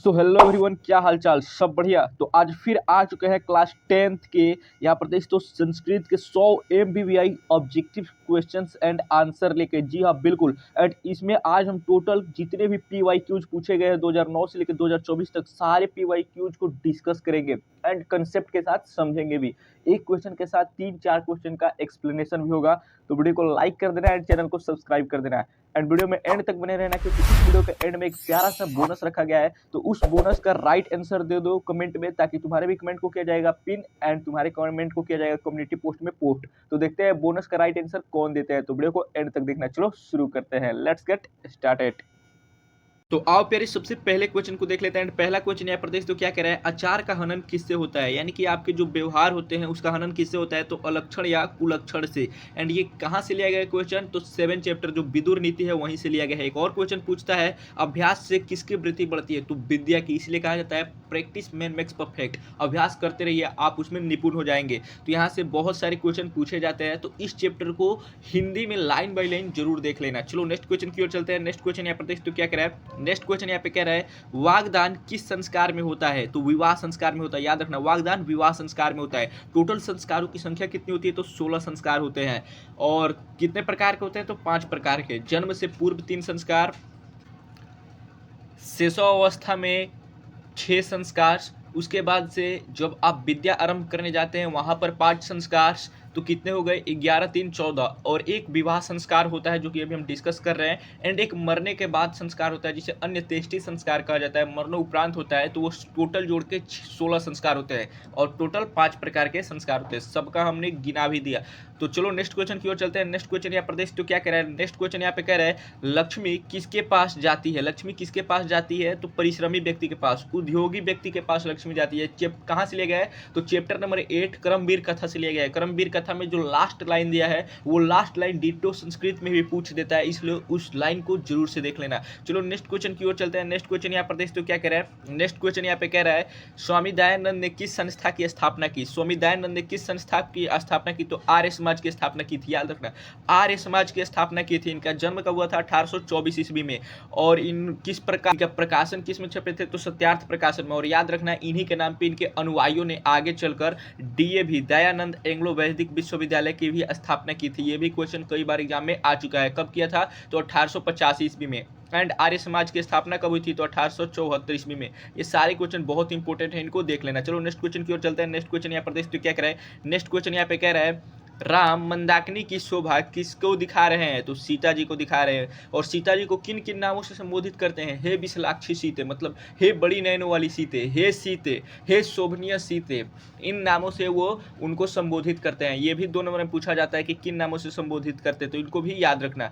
So hello everyone, क्या हालचाल, सब बढ़िया। तो आज फिर आ चुके हैं क्लास 10th के यहाँ पर दोस्तों संस्कृत के 100 MBBI objective questions and answer लेके। जी हाँ बिल्कुल। एंड इसमें आज हम टोटल जितने भी PYQs पूछे गए हैं 2009 से लेकर 2024 तक सारे PYQs को डिस्कस करेंगे एंड कंसेप्ट के साथ समझेंगे भी। एक क्वेश्चन के साथ 3-4 क्वेश्चन का एक्सप्लेनेशन भी होगा। तो वीडियो को लाइक कर देना एंड चैनल को सब्सक्राइब कर देना है एंड वीडियो में एंड तक बने रहना, क्योंकि इस वीडियो के एंड में एक प्यारा सा बोनस रखा गया है। तो उस बोनस का राइट आंसर दे दो कमेंट में, ताकि तुम्हारे भी कमेंट को किया जाएगा पिन एंड तुम्हारे कमेंट को किया जाएगा कम्युनिटी पोस्ट में पोस्ट। तो देखते हैं बोनस का राइट आंसर कौन देते हैं। तो वीडियो को एंड तक देखना। चलो शुरू करते हैं, लेट्स गेट स्टार्टेड। तो आओ प्यारे, सबसे पहले क्वेश्चन को देख लेते हैं। पहला क्वेश्चन यहाँ प्रदेश तो क्या कह रहा है, आचार का हनन किससे होता है, यानी कि आपके जो व्यवहार होते हैं उसका हनन किससे होता है, तो अलक्षण या कुलक्षण से। एंड ये कहाँ से लिया गया है क्वेश्चन, तो 7 चैप्टर जो विदुर नीति है वहीं से लिया गया है। एक और क्वेश्चन पूछता है अभ्यास से किसकी वृद्धि बढ़ती है, तो विद्या की, इसलिए कहा जाता है प्रैक्टिस मैन मेक्स परफेक्ट। अभ्यास करते रहिए, आप उसमें निपुण हो जाएंगे। तो यहाँ से बहुत सारे क्वेश्चन पूछे जाते हैं, तो इस चैप्टर को हिंदी में लाइन बाई लाइन जरूर देख लेना। चलो नेक्स्ट क्वेश्चन की ओर चलते हैं। नेक्स्ट क्वेश्चन यहाँ प्रदेश तो क्या कह रहा है, नेक्स्ट क्वेश्चन यहाँ पे कह रहा है वागदान किस संस्कार में होता है, तो विवाह संस्कार में होता है। याद रखना, वागदान विवाह संस्कार में होता है। टोटल संस्कारों की संख्या कितनी होती है, तो 16 संस्कार होते हैं। और कितने प्रकार के होते हैं, तो 5 प्रकार के। जन्म से पूर्व 3 संस्कार, शिशुअवस्था में 6 संस्कार, उसके बाद से जब आप विद्या आरंभ करने जाते हैं वहां पर 5 संस्कार, तो कितने हो गए, 11 3 14। और एक विवाह संस्कार होता है जो कि अभी हम डिस्कस कर रहे हैं। एंड एक मरने के बाद संस्कार होता है जिसे अन्य तेष्टि संस्कार कहा जाता है, मरणोपरांत होता है। तो वो टोटल जोड़ के 16 संस्कार होते हैं और टोटल 5 प्रकार के संस्कार होते हैं। सबका हमने गिना भी दिया। तो चलो नेक्स्ट क्वेश्चन की ओर चलते हैं। नेक्स्ट क्वेश्चन यहाँ प्रदेश तो क्या कह रहा है, नेक्स्ट क्वेश्चन यहाँ पे कह रहा है लक्ष्मी किसके पास जाती है। लक्ष्मी किसके पास जाती है, तो परिश्रमी व्यक्ति के पास, उद्योगी व्यक्ति के पास लक्ष्मी जाती है। कहाँ से लिया गया है, तो चैप्टर नंबर 8 कर्मवीर कथा से लिया गया है। कर्मवीर कथा में जो लास्ट लाइन दिया है वो लास्ट लाइन डिटो संस्कृत में भी पूछ देता है, इसलिए उस लाइन को जरूर से देख लेना। चलो नेक्स्ट क्वेश्चन की ओर चलते हैं। नेक्स्ट क्वेश्चन यहाँ प्रदेश तो क्या कह रहा है, नेक्स्ट क्वेश्चन यहाँ पे कह रहा है स्वामी दयानंद ने किस संस्था की स्थापना की। स्वामी दयानंद ने किस संस्था की स्थापना की, तो आर्य समाज की स्थापना की थी। याद रखना, आर्य समाज की स्थापना की थी। इनका जन्म कब हुआ था, 1824 ईस्वी में। और इन किस प्रकार का प्रकाशन किस में छपे थे, तो सत्यार्थ प्रकाशन में। और याद रखना, इन्हीं के नाम पे इनके अनुयायियों ने आगे चलकर DAV दयानंद एंग्लो वैदिक विश्वविद्यालय की भी स्थापना की थी। ये भी क्वेश्चन कई बार एग्जाम में आ चुका है। कब किया था, तो 1885 ईस्वी में। एंड आर्य समाज की स्थापना कब हुई थी, तो 1874 ईस्वी में। ये सारे क्वेश्चन बहुत इंपॉर्टेंट है, इनको देख लेना। चलो नेक्स्ट क्वेश्चन की ओर चलते हैं। नेक्स्ट क्वेश्चन यहाँ प्रदेश तो क्या कह रहा है, नेक्स्ट क्वेश्चन यहाँ पे कह रहा है राम मंदाकिनी की शोभा किसको दिखा रहे हैं, तो सीता जी को दिखा रहे हैं। और सीता जी को किन किन नामों से संबोधित करते हैं, हे विशालाक्षी सीते, मतलब हे बड़ी नयनों वाली सीते, हे सीते, हे शोभनीय सीते, इन नामों से वो उनको संबोधित करते हैं। ये भी 2 नंबर में पूछा जाता है कि किन नामों से संबोधित करते हैं, तो इनको भी याद रखना।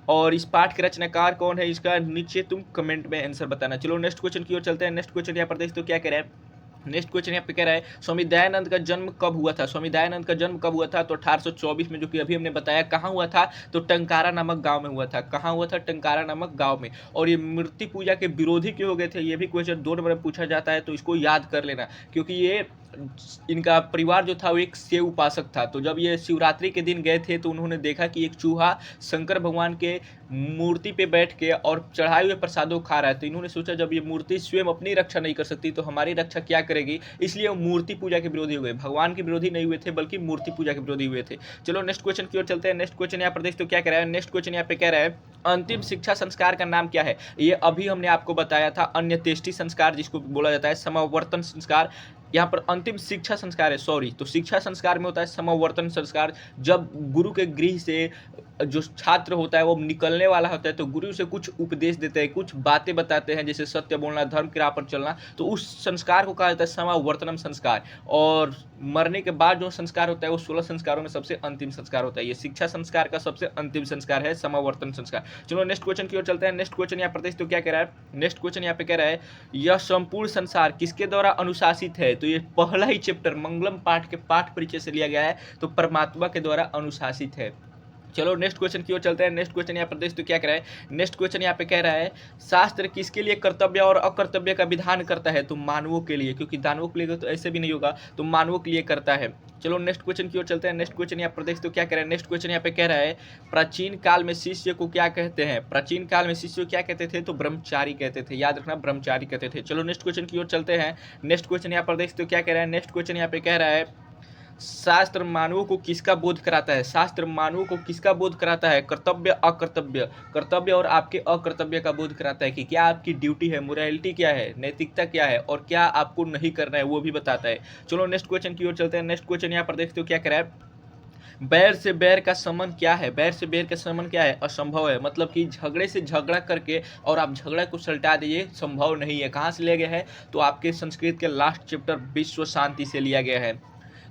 और इस पाठ के रचनाकार कौन है, इसका नीचे तुम कमेंट में आंसर बताना। चलो नेक्स्ट क्वेश्चन की ओर चलते हैं। नेक्स्ट क्वेश्चन यहाँ प्रदेश तो क्या कह रहा है, नेक्स्ट क्वेश्चन यहाँ पे कह रहा है स्वामी दयानंद का जन्म कब हुआ था। स्वामी दयानंद का जन्म कब हुआ था, तो 1824 में, जो कि अभी हमने बताया। कहाँ हुआ था, तो टंकारा नामक गांव में हुआ था। कहाँ हुआ था, टंकारा नामक गांव में। और ये मूर्ति पूजा के विरोधी क्यों हो गए थे, ये भी क्वेश्चन 2 नंबर में पूछा जाता है, तो इसको याद कर लेना। क्योंकि ये इनका परिवार जो था वो एक शिव उपासक था। तो जब ये शिवरात्रि के दिन गए थे तो उन्होंने देखा कि एक चूहा शंकर भगवान के मूर्ति पे बैठ के और चढ़ाए हुए प्रसादों खा रहा है। तो इन्होंने सोचा जब ये मूर्ति स्वयं अपनी रक्षा नहीं कर सकती तो हमारी रक्षा क्या करेगी, इसलिए वो मूर्ति पूजा के विरोधी हुए। भगवान के विरोधी नहीं हुए थे, बल्कि मूर्ति पूजा के विरोधी हुए थे। चलो नेक्स्ट क्वेश्चन की ओर चलते हैं। नेक्स्ट क्वेश्चन यहाँ प्रदेश तो क्या कह रहा है, नेक्स्ट क्वेश्चन यहाँ पे कह रहा है अंतिम शिक्षा संस्कार का नाम क्या है। ये अभी हमने आपको बताया था, अन्य तेष्टि संस्कार जिसको बोला जाता है समावर्तन संस्कार। यहाँ पर अंतिम शिक्षा संस्कार है, सॉरी, तो शिक्षा संस्कार में होता है समावर्तन संस्कार। जब गुरु के गृह से जो छात्र होता है वो निकलने वाला होता है तो गुरु से कुछ उपदेश देते हैं, कुछ बातें बताते हैं, जैसे सत्य बोलना, धर्म की राह पर चलना। तो उस संस्कार को कहा जाता है समावर्तनम संस्कार। और मरने के बाद जो संस्कार होता है वो 16 संस्कारों में सबसे अंतिम संस्कार होता है। ये शिक्षा संस्कार का सबसे अंतिम संस्कार है, समावर्तन संस्कार। चलो नेक्स्ट क्वेश्चन की ओर चलते हैं। नेक्स्ट क्वेश्चन यहाँ प्रदेश तो क्या कह रहा है, नेक्स्ट क्वेश्चन यहाँ पे कह रहा है यह संपूर्ण संसार किसके द्वारा अनुशासित है। तो ये पहला ही चैप्टर मंगलम पाठ के पाठ परिचय से लिया गया है, तो परमात्मा के द्वारा अनुशासित है। चलो नेक्स्ट क्वेश्चन की ओर चलते हैं। नेक्स्ट क्वेश्चन यहाँ पर देख तो क्या कह रहा है, नेक्स्ट क्वेश्चन यहाँ पे कह रहा है शास्त्र किसके लिए कर्तव्य और अकर्तव्य का विधान करता है, तो मानवों के लिए, क्योंकि दानवों के लिए तो ऐसे भी नहीं होगा, तो मानवों के लिए करता है। चलो नेक्स्ट क्वेश्चन की ओर चलते हैं। नेक्स्ट क्वेश्चन यहाँ पर देख तो क्या कह रहा है, नेक्स्ट क्वेश्चन यहाँ पे कह रहा है प्राचीन काल में शिष्य को क्या कहते हैं, प्राचीन काल में शिष्य को क्या कहते थे, तो ब्रह्मचारी कहते थे, याद रखना ब्रह्मचारी कहते थे। चलो नेक्स्ट क्वेश्चन की ओर चलते हैं। नेक्स्ट क्वेश्चन यहाँ पर देख तो क्या कह रहा है, नेक्स्ट क्वेश्चन यहाँ पे कह रहा है शास्त्र मानवों को किसका बोध कराता है, शास्त्र मानवों को किसका बोध कराता है, कर्तव्य अकर्तव्य, कर्तव्य और आपके अकर्तव्य का बोध कराता है कि क्या आपकी ड्यूटी है, मोरालिटी क्या है, नैतिकता क्या है और क्या आपको नहीं करना है वो भी बताता है। चलो नेक्स्ट क्वेश्चन की ओर चलते हैं। नेक्स्ट क्वेश्चन यहाँ पर देखते हो क्या कह रहा है, बैर से बैर का समन क्या है, बैर से बैर का समन क्या है, असंभव है, मतलब कि झगड़े से झगड़ा करके और आप झगड़ा को सल्टा दीजिए, संभव नहीं है। कहाँ से लिया गया है, तो आपके संस्कृत के लास्ट चैप्टर विश्व शांति से लिया गया है,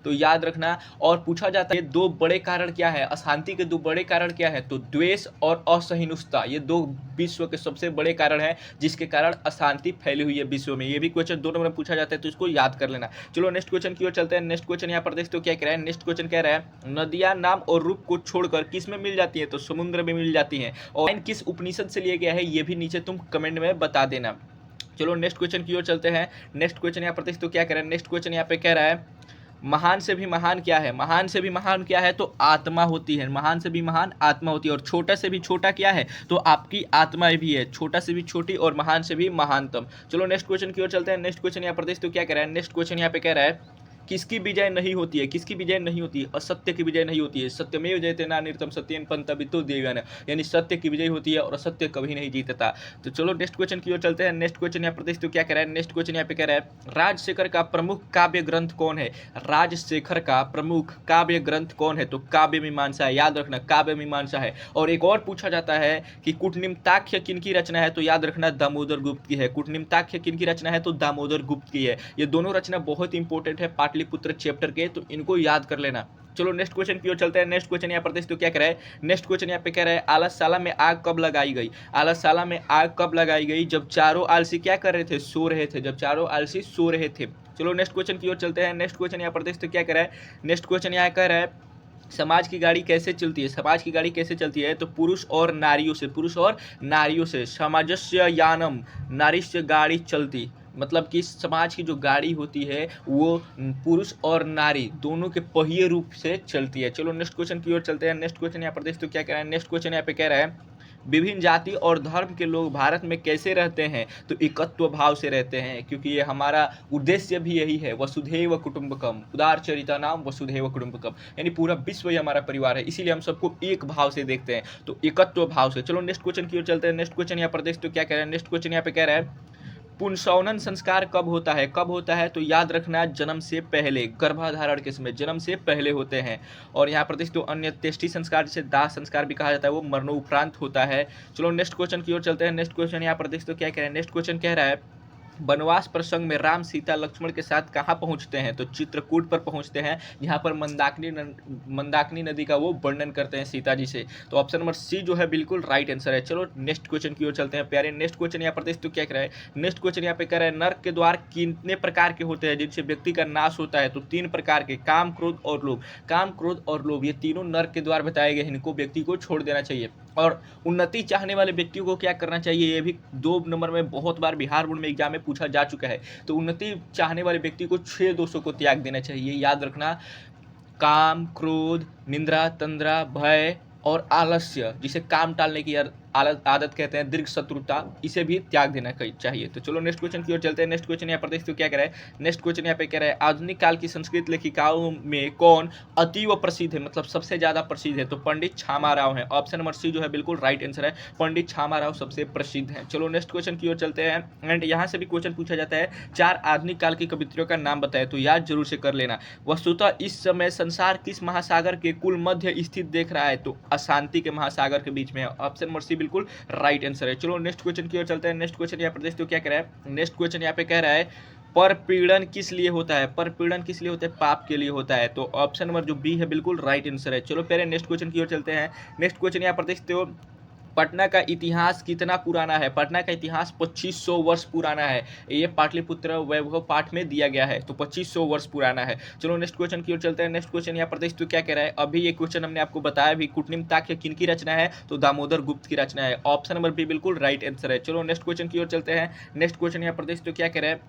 तो याद रखना। और पूछा जाता है दो बड़े कारण क्या है, अशांति के दो बड़े कारण क्या है, तो द्वेष और असहिष्णुता, ये दो विश्व के सबसे बड़े कारण हैं जिसके कारण अशांति फैली हुई है विश्व में। ये भी क्वेश्चन 2 नंबर में पूछा जाता है, तो इसको याद कर लेना। चलो नेक्स्ट क्वेश्चन की ओर चलते हैं। नेक्स्ट क्वेश्चन यहाँ पर देखते हो क्या कह रहा है, नेक्स्ट क्वेश्चन कह रहा है नदियां नाम और रूप को छोड़कर किस में मिल जाती है, तो समुद्र में मिल जाती है। और किस उपनिषद से लिया गया है ये भी नीचे तुम कमेंट में बता देना। चलो नेक्स्ट क्वेश्चन की ओर चलते हैं। नेक्स्ट क्वेश्चन यहाँ पर देखते हो क्या कह रहा है, नेक्स्ट क्वेश्चन यहाँ पे कह रहा है महान से भी महान क्या है, महान से भी महान क्या है, तो आत्मा होती है, महान से भी महान आत्मा होती है। और छोटा से भी छोटा क्या है, तो आपकी आत्मा भी है, छोटा से भी छोटी और महान से भी महानतम। चलो नेक्स्ट क्वेश्चन की ओर चलते हैं। नेक्स्ट क्वेश्चन यहाँ पर देखते हो क्या कह रहा है, नेक्स्ट क्वेश्चन यहाँ पे कह रहा है किसकी विजय नहीं होती है, किसकी विजय नहीं होती है, असत्य की विजय नहीं होती है। सत्यमेव जयते नान्यतम सत्येन पंतबितो देवेन, यानी सत्य की विजय होती है और असत्य कभी नहीं जीतता। तो चलो नेक्स्ट क्वेश्चन की ओर चलते हैं। नेक्स्ट क्वेश्चन यहाँ पर देखते हो क्या कह रहा है, नेक्स्ट क्वेश्चन यहाँ पे कह रहा है राजशेखर का प्रमुख काव्य ग्रंथ कौन है, राजशेखर का प्रमुख काव्य ग्रंथ कौन है, तो काव्य मीमांसा है, याद रखना काव्य मीमांसा है। और एक और पूछा जाता है कि कूटनिम्ताख्य किनकी रचना है, तो याद रखना दामोदर गुप्त की है, कूटनिम्ताख्य किनकी रचना है, तो दामोदर गुप्त की है। ये दोनों रचना बहुत इंपॉर्टेंट है पाटलिपुत्र चैप्टर के, तो इनको याद कर लेना। चलो नेक्स्ट क्वेश्चन की ओर चलते हैं। नेक्स्ट क्वेश्चन यहाँ पर देखते हो क्या कह रहा है, नेक्स्ट क्वेश्चन यहाँ पे कह रहा है आलसशाला में आग कब लगाई गई, आलसशाला में आग कब लगाई गई, जब चारों आलसी क्या कर रहे थे, सो रहे थे, जब चारों आलसी सो रहे थे। चलो नेक्स्ट क्वेश्चन की ओर चलते हैं। नेक्स्ट क्वेश्चन यहाँ पर देखते हो क्या कह रहा है, नेक्स्ट क्वेश्चन यहाँ कह रहा है समाज की गाड़ी कैसे चलती है, समाज की गाड़ी कैसे चलती है, तो पुरुष और नारियों से, पुरुष और नारियों से। समाजस्य यानम, नारीस्य गाड़ी चलती, मतलब कि समाज की जो गाड़ी होती है वो पुरुष और नारी दोनों के पहिए रूप से चलती है। चलो नेक्स्ट क्वेश्चन की ओर चलते हैं। नेक्स्ट क्वेश्चन यहाँ पर देखते हो क्या कह रहा है, नेक्स्ट क्वेश्चन यहाँ पे कह रहा है विभिन्न जाति और धर्म के लोग भारत में कैसे रहते हैं, तो एकत्व भाव से रहते हैं, क्योंकि ये हमारा उद्देश्य भी यही है, वसुधैव कुटुंबकम, उदार चरिता नाम वसुधैव कुटुंबकम, यानी पूरा विश्व ही हमारा परिवार है, इसीलिए हम सबको एक भाव से देखते हैं, तो एकत्व भाव से। चलो नेक्स्ट क्वेश्चन की ओर चलते हैं। नेक्स्ट क्वेश्चन यहाँ पर देखते हो क्या कह रहा है, नेक्स्ट क्वेश्चन यहाँ पे कह रहा है पुंसौनन संस्कार कब होता है, कब होता है, तो याद रखना जन्म से पहले, गर्भाधारण के समय जन्म से पहले होते हैं। और यहाँ पर देखते हो अन्य तेष्टि संस्कार जिसे दाह संस्कार भी कहा जाता है वो मरणोपरांत होता है। चलो नेक्स्ट क्वेश्चन की ओर चलते हैं। नेक्स्ट क्वेश्चन यहाँ पर देखते हो क्या कह रहे हैं, नेक्स्ट क्वेश्चन कह रहा है वनवास प्रसंग में राम सीता लक्ष्मण के साथ कहाँ पहुँचते हैं, तो चित्रकूट पर पहुँचते हैं, जहाँ पर मंदाकिनी नदी का वो वर्णन करते हैं सीता जी से। तो ऑप्शन नंबर सी जो है बिल्कुल राइट आंसर है। चलो नेक्स्ट क्वेश्चन की ओर चलते हैं प्यारे। नेक्स्ट क्वेश्चन यहाँ पर देखते हो क्या कह रहा है, नेक्स्ट क्वेश्चन यहाँ पे कह रहा है नर्क के द्वार कितने प्रकार के होते हैं जिनसे व्यक्ति का नाश होता है, तो 3 प्रकार के, काम क्रोध और लोभ, काम क्रोध और लोभ, ये तीनों नर्क के द्वार बताए गए, इनको व्यक्ति को छोड़ देना चाहिए। और उन्नति चाहने वाले व्यक्तियों को क्या करना चाहिए, ये भी 2 नंबर में बहुत बार बिहार बोर्ड में एग्जाम में पूछा जा चुका है। तो उन्नति चाहने वाले व्यक्ति को 6 दोषों को त्याग देना चाहिए, याद रखना काम क्रोध निंद्रा तंद्रा भय और आलस्य, जिसे काम टालने की आदत कहते हैं, दीर्घ शत्रुता, इसे भी त्याग देना चाहिए। तो चलो नेक्स्ट क्वेश्चन की ओर चलते हैं। नेक्स्ट क्वेश्चन यहाँ पर देखते हो क्या कह रहा है, नेक्स्ट क्वेश्चन यहाँ पे कह रहा है आधुनिक काल की संस्कृत लेखिकाओं में कौन अतीव प्रसिद्ध है, मतलब सबसे ज्यादा प्रसिद्ध है, तो पंडित छामा राव है। ऑप्शन नंबर सी जो है बिल्कुल राइट आंसर है, पंडित छामा राव सबसे प्रसिद्ध है। चलो नेक्स्ट क्वेश्चन की ओर चलते हैं। एंड यहाँ से भी क्वेश्चन पूछा जाता है 4 आधुनिक काल की कवित्रियों का नाम बताए, तो याद जरूर से कर लेना। वस्तुतः इस समय संसार किस महासागर के कुल मध्य स्थित देख रहा है, तो अशांति के महासागर के बीच में है। ऑप्शन नंबर सी बिल्कुल राइट आंसर है। चलो नेक्स्ट क्वेश्चन की ओर चलते हैं। नेक्स्ट क्वेश्चन यहाँ पर देखते हो क्या कह रहा है, नेक्स्ट क्वेश्चन यहाँ पे कह रहा है परपीड़न किस लिए होता है, परपीड़न किस लिए होता है, पाप के लिए होता है, तो ऑप्शन नंबर जो बी है बिल्कुल राइट आंसर है। चलो पहले नेक्स्ट क्वेश्चन की ओर चलते हैं। नेक्स्ट क्वेश्चन यहाँ पर देखते हो पटना का इतिहास कितना पुराना है? पटना का इतिहास 2500 वर्ष पुराना है। ये पाटलिपुत्र वैभव पाठ में दिया गया है, तो 2500 वर्ष पुराना है। चलो नेक्स्ट क्वेश्चन की ओर चलते हैं। नेक्स्ट क्वेश्चन यहाँ प्रदेश तो क्या कह रहा है? अभी ये क्वेश्चन हमने आपको बताया भी, कुटनिमताक्य किनकी रचना है? तो दामोदर गुप्त की रचना है। ऑप्शन नंबर बी बिल्कुल राइट आंसर है। चलो नेक्स्ट क्वेश्चन की ओर चलते हैं। नेक्स्ट क्वेश्चन यहाँ प्रदेश तो क्या कह रहा है?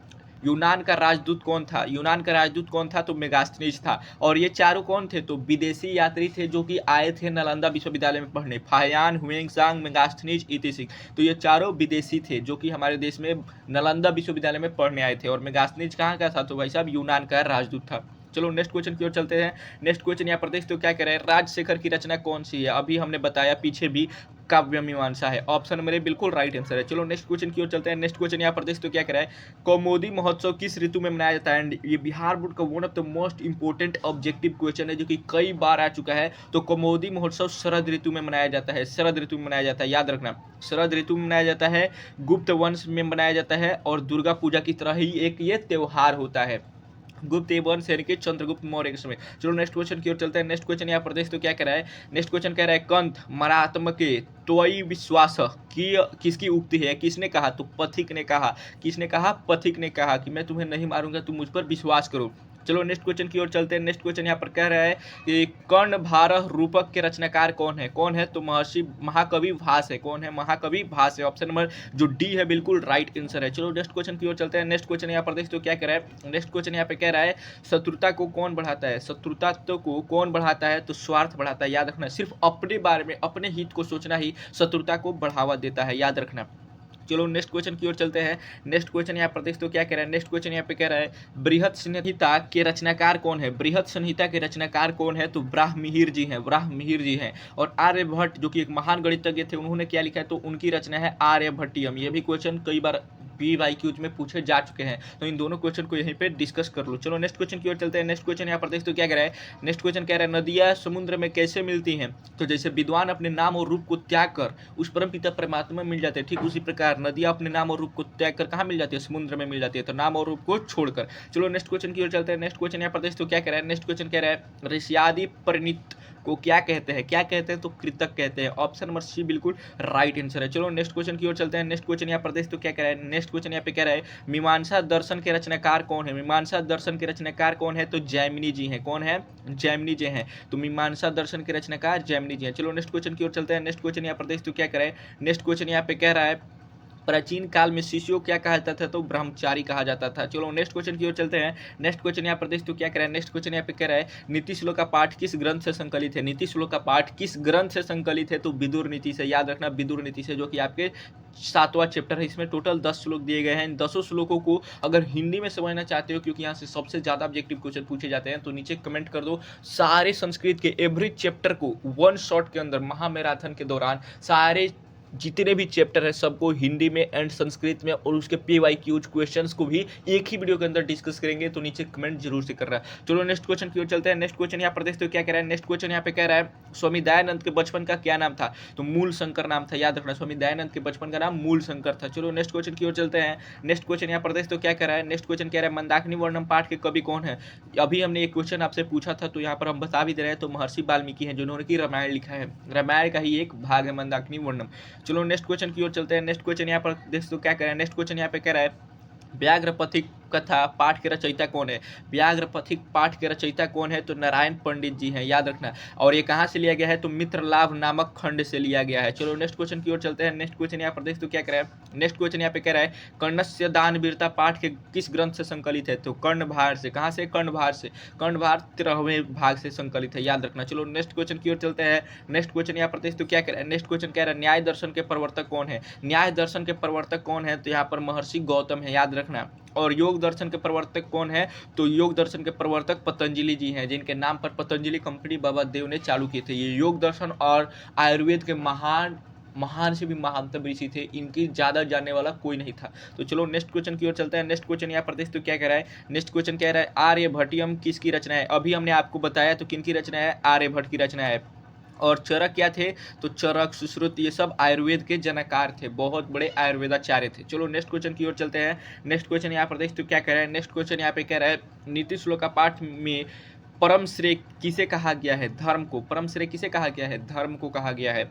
यूनान का राजदूत कौन था? यूनान का राजदूत कौन था? तो मेगास्थनीज था। और ये चारों कौन थे? तो विदेशी यात्री थे जो कि आए थे नालंदा विश्वविद्यालय में पढ़ने। फाहियान, हुएंगसांग, मेगास्थनीज, इतिसिक, तो ये चारों विदेशी थे जो कि हमारे देश में नालंदा विश्वविद्यालय में पढ़ने आए थे। और मेगास्थनीज कहाँ का था? तो भाई साहब यूनान का राजदूत था। चलो नेक्स्ट क्वेश्चन की ओर चलते हैं। नेक्स्ट क्वेश्चन यहाँ प्रदेश तो क्या कह रहे हैं? राजशेखर की रचना कौन सी है? अभी हमने बताया पीछे भी, काव्य मीमांसा है। ऑप्शन नंबर ए बिल्कुल राइट आंसर है। चलो नेक्स्ट क्वेश्चन की ओर चलते हैं। नेक्स्ट क्वेश्चन यहाँ प्रदेश तो क्या कह रहा है? कौमुदी महोत्सव किस ऋतु में मनाया जाता है? एंड ये बिहार बोर्ड का one of the most important objective question है जो कि कई बार आ चुका है। तो कौमुदी महोत्सव शरद ऋतु में मनाया जाता है। शरद ऋतु में मनाया जाता है, याद रखना, शरद ऋतु में मनाया जाता है, गुप्त वंश में मनाया जाता है और दुर्गा पूजा की तरह ही एक ये त्योहार होता है, गुप्त वंश यानी कि चंद्रगुप्त मौर्य के समय। चलो नेक्स्ट क्वेश्चन की ओर चलते हैं। नेक्स्ट क्वेश्चन यहाँ प्रदेश तो क्या कह रहा है? नेक्स्ट क्वेश्चन कह रहा है कंत मरात्मके त्वयि विश्वास की किसकी उक्ति है? किसने कहा? तो पथिक ने कहा। किसने कहा? पथिक ने कहा कि मैं तुम्हें नहीं मारूंगा, तुम मुझ पर विश्वास करो। चलो नेक्स्ट क्वेश्चन की ओर चलते हैं। नेक्स्ट क्वेश्चन यहाँ पर कह रहा है कि कर्ण भारह रूपक के रचनाकार कौन है? कौन है? तो महर्षि महाकवि भास है। कौन है? महाकवि भास है। ऑप्शन नंबर जो डी है बिल्कुल राइट आंसर है। चलो नेक्स्ट क्वेश्चन की ओर चलते हैं। नेक्स्ट क्वेश्चन यहाँ पर देख तो क्या कह रहा है? नेक्स्ट क्वेश्चन यहाँ पे कह रहा है शत्रुता को कौन बढ़ाता है? शत्रुता को कौन बढ़ाता है? तो स्वार्थ बढ़ाता है। याद रखना, सिर्फ अपने बारे में, अपने हित को सोचना ही शत्रुता को बढ़ावा देता है, याद रखना। चलो नेक्स्ट क्वेश्चन की ओर चलते हैं। नेक्स्ट क्वेश्चन यहाँ पर देख तो क्या कह रहा है? नेक्स्ट क्वेश्चन यहाँ पे कह रहा है बृहत संहिता के रचनाकार कौन है? बृहत संहिता के रचनाकार कौन है? तो ब्राह्ममिहिर जी हैं, ब्राह्ममिहिर जी हैं। और आर्यभट्ट जो कि एक महान गणितज्ञ थे, उन्होंने क्या लिखा है? तो उनकी रचना है आर्यभट्टियम। ये भी क्वेश्चन कई बार PYQs में पूछे जा चुके हैं, तो इन दोनों क्वेश्चन को यहीं पे डिस्कस कर लो। चलो नेक्स्ट क्वेश्चन की ओर चलते हैं। नेक्स्ट क्वेश्चन यहाँ पर देख तो क्या कह रहा है? नेक्स्ट क्वेश्चन कह रहा है नदियाँ समुद्र में कैसे मिलती हैं? तो जैसे विद्वान अपने नाम और रूप को त्याग कर उस परमपिता परमात्मा में मिल जाते हैं, ठीक उसी प्रकार नदियाँ अपने नाम और रूप को त्याग कर कहाँ मिल जाती है? समुद्र में मिल जाती है, तो नाम और रूप को छोड़कर। चलो नेक्स्ट क्वेश्चन की ओर चलते हैं। नेक्स्ट क्वेश्चन यहाँ पर देख तो क्या कह रहा है? नेक्स्ट क्वेश्चन कह रहा है ऋष्यादि परिणीत को क्या कहते हैं? क्या कहते हैं? तो कृतक कहते हैं। ऑप्शन नंबर सी बिल्कुल राइट आंसर है। चलो नेक्स्ट क्वेश्चन की ओर चलते हैं। नेक्स्ट क्वेश्चन यहाँ पर देख तो क्या कह रहा है? नेक्स्ट क्वेश्चन यहाँ पे कह रहा है मीमांसा दर्शन के रचनाकार कौन है? मीमांसा दर्शन के रचनाकार कौन है? तो जैमिनी जी हैं। कौन है? जैमिनी जी हैं। तो मीमांसा दर्शन के रचनाकार जैमिनी जी हैं। चलो नेक्स्ट क्वेश्चन की ओर चलते हैं। नेक्स्ट क्वेश्चन यहाँ पर देख तो क्या कह रहा है? नेक्स्ट क्वेश्चन यहाँ पे कह रहा है प्राचीन काल में शिष्यों क्या कहा जाता था? तो ब्रह्मचारी कहा जाता था। चलो नेक्स्ट क्वेश्चन की ओर चलते हैं। नेक्स्ट क्वेश्चन यहाँ पर देख तो क्या कह रहा है? नेक्स्ट क्वेश्चन यहाँ पे कह रहा है नीति श्लोक का पाठ किस ग्रंथ से संकलित है? नीति श्लोक का पाठ किस ग्रंथ से संकलित है? तो विदुर नीति से। याद रखना, विदुर नीति से, जो कि आपके 7वां चैप्टर है। इसमें टोटल 10 श्लोक दिए गए हैं। इन 10 श्लोकों को अगर हिंदी में समझना चाहते हो, क्योंकि यहाँ से सबसे ज्यादा ऑब्जेक्टिव क्वेश्चन पूछे जाते हैं, तो नीचे कमेंट कर दो। सारे संस्कृत के एवरी चैप्टर को वन शॉट के अंदर महामैराथन के दौरान सारे जितने भी चैप्टर है सबको हिंदी में एंड संस्कृत में, और उसके PYQs क्वेश्चंस को भी एक ही वीडियो के अंदर डिस्कस करेंगे, तो नीचे कमेंट जरूर से कर रहा है। चलो नेक्स्ट क्वेश्चन की ओर चलते हैं। नेक्स्ट क्वेश्चन यहाँ पर देखते हो क्या कह रहा है? नेक्स्ट क्वेश्चन यहाँ पे कह रहा है स्वामी दयानंद के बचपन का क्या नाम था? तो मूल शंकर नाम था। याद रखना, स्वामी दयानंद के बचपन का नाम मूल शंकर था। चलो नेक्स्ट क्वेश्चन की ओर चलते हैं। नेक्स्ट क्वेश्चन यहाँ पर देखते हो क्या कह रहा है? नेक्स्ट क्वेश्चन कह रहा है मंदाकिनी वर्णम पाठ के कवि कौन है? अभी हमने एक क्वेश्चन आपसे पूछा था, तो यहाँ पर हम बता भी दे रहे हैं, तो महर्षि वाल्मीकि हैं, जिन्होंने की रामायण लिखा है। रामायण का ही एक भाग है मंदाकिनी वर्णम। चलो नेक्स्ट क्वेश्चन की ओर चलते हैं। नेक्स्ट क्वेश्चन यहाँ पर देख तो क्या कह रहा है? नेक्स्ट क्वेश्चन यहाँ पे कह रहा है व्याघ्र पथिक कथा पाठ के रचयिता कौन है? व्याघ्र पथिक पाठ के रचयिता कौन है? तो नारायण पंडित जी हैं। याद रखना, और ये कहाँ से लिया गया है? तो मित्रलाभ नामक खंड से लिया गया है। चलो नेक्स्ट क्वेश्चन की ओर चलते हैं। नेक्स्ट क्वेश्चन यहाँ पर देख तो क्या कह रहा है? नेक्स्ट क्वेश्चन यहाँ पे कह रहा है कर्णस्य दान वीरता पाठ के किस ग्रंथ से संकलित है? तो कर्णभार से। कहाँ से? कर्णभार से। कर्णभार 13वें भाग से संकलित है। याद रखना। चलो नेक्स्ट क्वेश्चन की ओर चलते हैं। नेक्स्ट क्वेश्चन यहाँ पर देख तो क्या कह रहा है? नेक्स्ट क्वेश्चन कह रहा है न्याय दर्शन के प्रवर्तक कौन है? न्याय दर्शन के प्रवर्तक कौन है? तो यहाँ पर महर्षि गौतम है। याद रखना। और योग दर्शन के प्रवर्तक कौन है? तो योग दर्शन के प्रवर्तक पतंजलि जी हैं, जिनके नाम पर पतंजलि कंपनी बाबा देव ने चालू किए थे। ये योग दर्शन और आयुर्वेद के महान से भी महानतम ऋषि थे। इनकी ज्यादा जानने वाला कोई नहीं था। तो चलो नेक्स्ट क्वेश्चन की ओर चलते हैं। नेक्स्ट क्वेश्चन यहाँ पर देख तो क्या कह रहा है? नेक्स्ट क्वेश्चन कह रहा है आर्यभट्टियम किसकी रचना है? अभी हमने आपको बताया, तो किनकी रचना है? आर्यभट्ट की रचना है। और चरक क्या थे? तो चरक, सुश्रुत, ये सब आयुर्वेद के जनकार थे, बहुत बड़े आयुर्वेदाचार्य थे। चलो नेक्स्ट क्वेश्चन की ओर चलते हैं। नेक्स्ट क्वेश्चन यहाँ पर देख तो क्या कह रहा है? नेक्स्ट क्वेश्चन यहाँ पे कह रहा है नीति श्लोक का पाठ में परम श्रेय किसे कहा गया है? धर्म को। परम श्रेय किसे कहा गया है? धर्म को कहा गया है।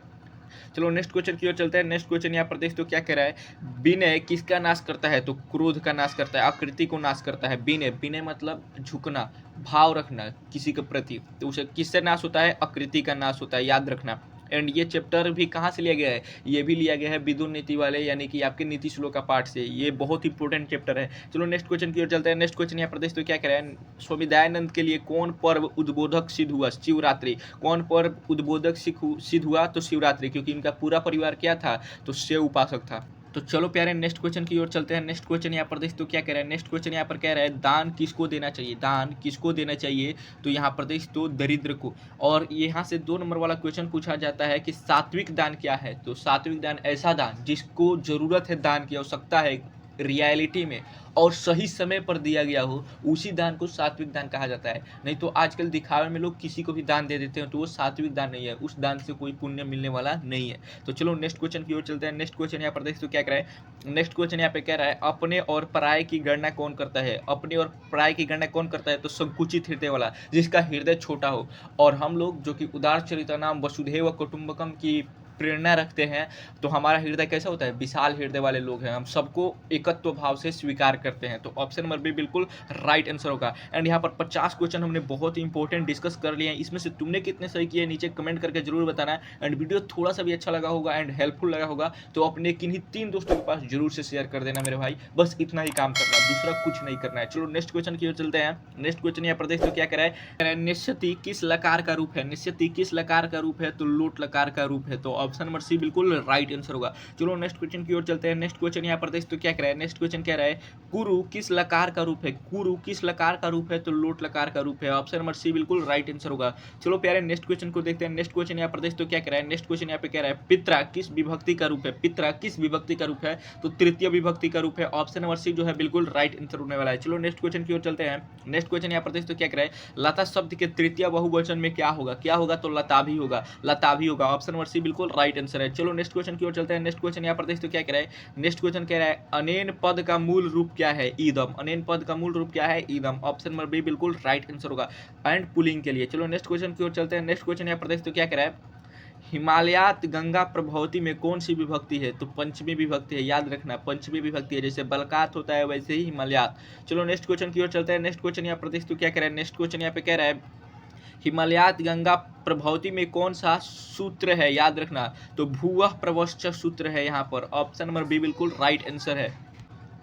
चलो नेक्स्ट क्वेश्चन की ओर चलते हैं। नेक्स्ट क्वेश्चन यहाँ पर देख तो क्या कह रहा है, विनय किसका नाश करता है, तो क्रोध का नाश करता है, आकृति को नाश करता है। विनय, विनय मतलब झुकना, भाव रखना किसी के प्रति, तो उसे किससे नाश होता है, आकृति का नाश होता है, याद रखना। एंड ये चैप्टर भी कहाँ से लिया गया है, ये भी लिया गया है विदुर नीति वाले यानी कि आपके नीति श्लोक का पाठ से। ये बहुत इंपॉर्टेंट चैप्टर है। चलो नेक्स्ट क्वेश्चन की ओर चलते हैं। नेक्स्ट क्वेश्चन यहाँ पर देख तो क्या कह रहा है, स्वामी दयानंद के लिए कौन पर्व उद्बोधक सिद्ध हुआ, शिवरात्रि। कौन पर्व उद्बोधक सिद्ध हुआ, तो शिवरात्रि, क्योंकि इनका पूरा परिवार क्या था, तो शिव उपासक था। तो चलो प्यारे नेक्स्ट क्वेश्चन की ओर चलते हैं। नेक्स्ट क्वेश्चन यहाँ पर देख तो क्या कह रहा है, नेक्स्ट क्वेश्चन यहाँ पर कह रहा है दान किसको देना चाहिए, दान किसको देना चाहिए, तो यहाँ पर देख तो दरिद्र को। और यहाँ से 2 नंबर वाला क्वेश्चन पूछा जाता है कि सात्विक दान क्या है, तो सात्विक दान ऐसा दान जिसको जरूरत है, दान की आवश्यकता है रियलिटी में और सही समय पर दिया गया हो, उसी दान को सात्विक दान कहा जाता है। नहीं तो आजकल दिखावे में लोग किसी को भी दान दे देते हैं, तो वो सात्विक दान नहीं है, उस दान से कोई पुण्य मिलने वाला नहीं है। तो चलो नेक्स्ट क्वेश्चन की ओर चलते हैं। नेक्स्ट क्वेश्चन यहाँ पर देख तो क्या कह रहा है, नेक्स्ट क्वेश्चन यहाँ पे कह रहा है अपने और पराये की गणना कौन करता है, अपने और पराये की गणना कौन करता है, तो संकुचित हृदय वाला, जिसका हृदय छोटा हो। और हम लोग जो कि उदार चरितनाम वसुधैव कुटुंबकम की प्रेरणा रखते हैं, तो हमारा हृदय कैसा होता है, विशाल हृदय वाले लोग हैं, हम सबको एकत्व भाव से स्वीकार करते हैं। तो ऑप्शन नंबर बी बिल्कुल राइट आंसर होगा। एंड यहाँ पर 50 क्वेश्चन हमने बहुत ही इंपॉर्टेंट डिस्कस कर लिए हैं। इसमें से तुमने कितने सही किए नीचे कमेंट करके जरूर बताना। एंड वीडियो थोड़ा सा भी अच्छा लगा होगा एंड हेल्पफुल लगा होगा तो अपने किन्हीं 3 दोस्तों के पास जरूर से शेयर कर देना मेरे भाई। बस इतना ही काम करना है, दूसरा कुछ नहीं करना है। चलो नेक्स्ट क्वेश्चन की ओर चलते हैं। नेक्स्ट क्वेश्चन यहाँ पर देख तो क्या कह रहा है, निश्चिति किस लकार का रूप है, निश्चिति किस लकार का रूप है, तो लोट लकार का रूप है। तो ऑप्शन नंबर सी बिल्कुल राइट आंसर होगा। चलो नेक्स्ट क्वेश्चन की ओर चलते हैं। नेक्स्ट क्वेश्चन यहाँ पर देख तो क्या कह रहा है, नेक्स्ट क्वेश्चन कह रहा है कुरु किस लकार का रूप है, कुरु किस लकार का रूप है, तो लोट लकार का रूप है। ऑप्शन नंबर सी बिल्कुल राइट आंसर होगा। चलो प्यारे नेक्स्ट क्वेश्चन को देखते हैं। नेक्स्ट क्वेश्चन यहाँ पर देख तो क्या कह रहा है, नेक्स्ट क्वेश्चन यहाँ पे कह रहा है पित्रा किस विभक्ति का रूप है, पित्रा किस विभक्ति का रूप है, तो तृतीय विभक्ति का रूप है। ऑप्शन नंबर सी जो है बिल्कुल राइट आंसर होने वाला है। चलो नेक्स्ट क्वेश्चन की ओर चलते हैं। नेक्स्ट क्वेश्चन यहाँ पर देख तो क्या कह रहा है, लता शब्द के तृतीय बहुवचन में क्या होगा, क्या होगा, तो लता भी होगा, लता भी होगा। ऑप्शन नंबर सी बिल्कुल राइट आंसर है। चलो नेक्स्ट क्वेश्चन की ओर चलते हैं। नेक्स्ट क्वेश्चन यहाँ पर देख तो क्या कह रहा है, नेक्स्ट क्वेश्चन कह रहा है अनेन पद का मूल रूप क्या है, ईदम, अनेन पद का मूल रूप क्या है, ईदम। ऑप्शन नंबर बी बिल्कुल राइट आंसर होगा एंड पुलिंग के लिए। चलो नेक्स्ट क्वेश्चन की ओर चलते हैं। नेक्स्ट क्वेश्चन यहाँ पर देख तो क्या कह रहा है, हिमालयात गंगा प्रभवती में कौन सी विभक्ति है, तो पंचमी विभक्ति है, याद रखना पंचमी विभक्ति है, जैसे बलकात होता है वैसे ही हिमालयात। चलो नेक्स्ट क्वेश्चन की ओर चलते हैं। नेक्स्ट क्वेश्चन यहाँ पर देख तो क्या कह रहा है, नेक्स्ट क्वेश्चन यहाँ पे कह रहा है हिमालयात गंगा प्रभवती में कौन सा सूत्र है, याद रखना तो भूवः प्रवश्च सूत्र है यहाँ पर। ऑप्शन नंबर बी बिल्कुल राइट आंसर है।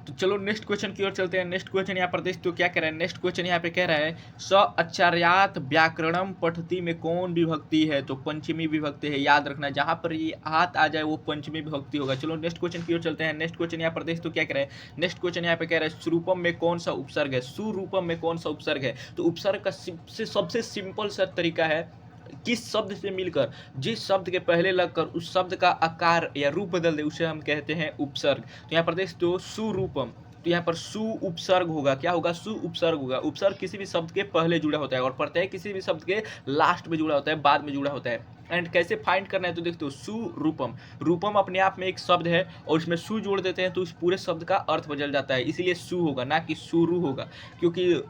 तो चलो नेक्स्ट क्वेश्चन की ओर चलते हैं। नेक्स्ट क्वेश्चन यहाँ पर देख तो क्या कह रहा है, नेक्स्ट क्वेश्चन यहाँ पे कह रहा है स आचार्यात व्याकरणम पठति में कौन विभक्ति है, तो पंचमी विभक्ति है, याद रखना जहां पर ये हाथ आ जाए वो पंचमी विभक्ति होगा। चलो नेक्स्ट क्वेश्चन की ओर चलते हैं। नेक्स्ट क्वेश्चन यहाँ पर देख तो क्या कह रहा है, नेक्स्ट क्वेश्चन यहाँ पे कह रहा है सुरूपम में कौन सा उपसर्ग है, सुरूपम में कौन सा उपसर्ग है, तो उपसर्ग का सबसे सिंपल सा तरीका है किस शब्द से मिलकर जिस शब्द के पहले लगकर उस शब्द का आकार या रूप बदल दे उसे हम कहते हैं उपसर्ग। तो यहाँ पर देख तो सुरूपम, तो यहाँ पर सु उपसर्ग होगा, क्या होगा, सु उपसर्ग होगा। उपसर्ग किसी भी शब्द के पहले जुड़ा होता है और प्रत्यय किसी भी शब्द के लास्ट में जुड़ा होता है, बाद में जुड़ा होता है। एंड कैसे फाइंड करना है, तो देखते हो सुरूपम, रूपम अपने आप में एक शब्द है और उसमें सु जोड़ देते हैं तो उस पूरे शब्द का अर्थ बदल जाता है, इसीलिए सु होगा ना कि सुरु होगा, क्योंकि